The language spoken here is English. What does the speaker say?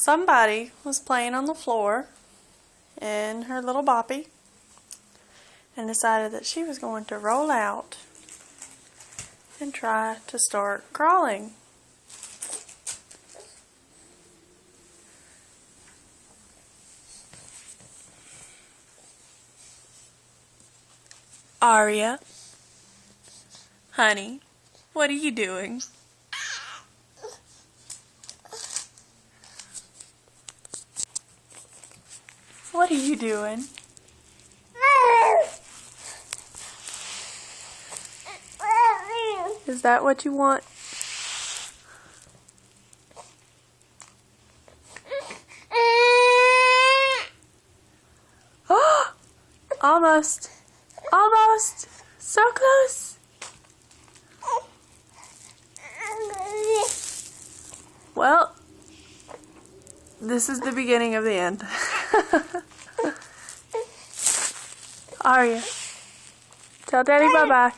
Somebody was playing on the floor in her little boppy and decided that she was going to roll out and try to start crawling. Aria, honey, what are you doing? What are you doing? Is that what you want? Oh, almost. Almost. So close. Well, this is the beginning of the end. Aria, tell Daddy bye-bye.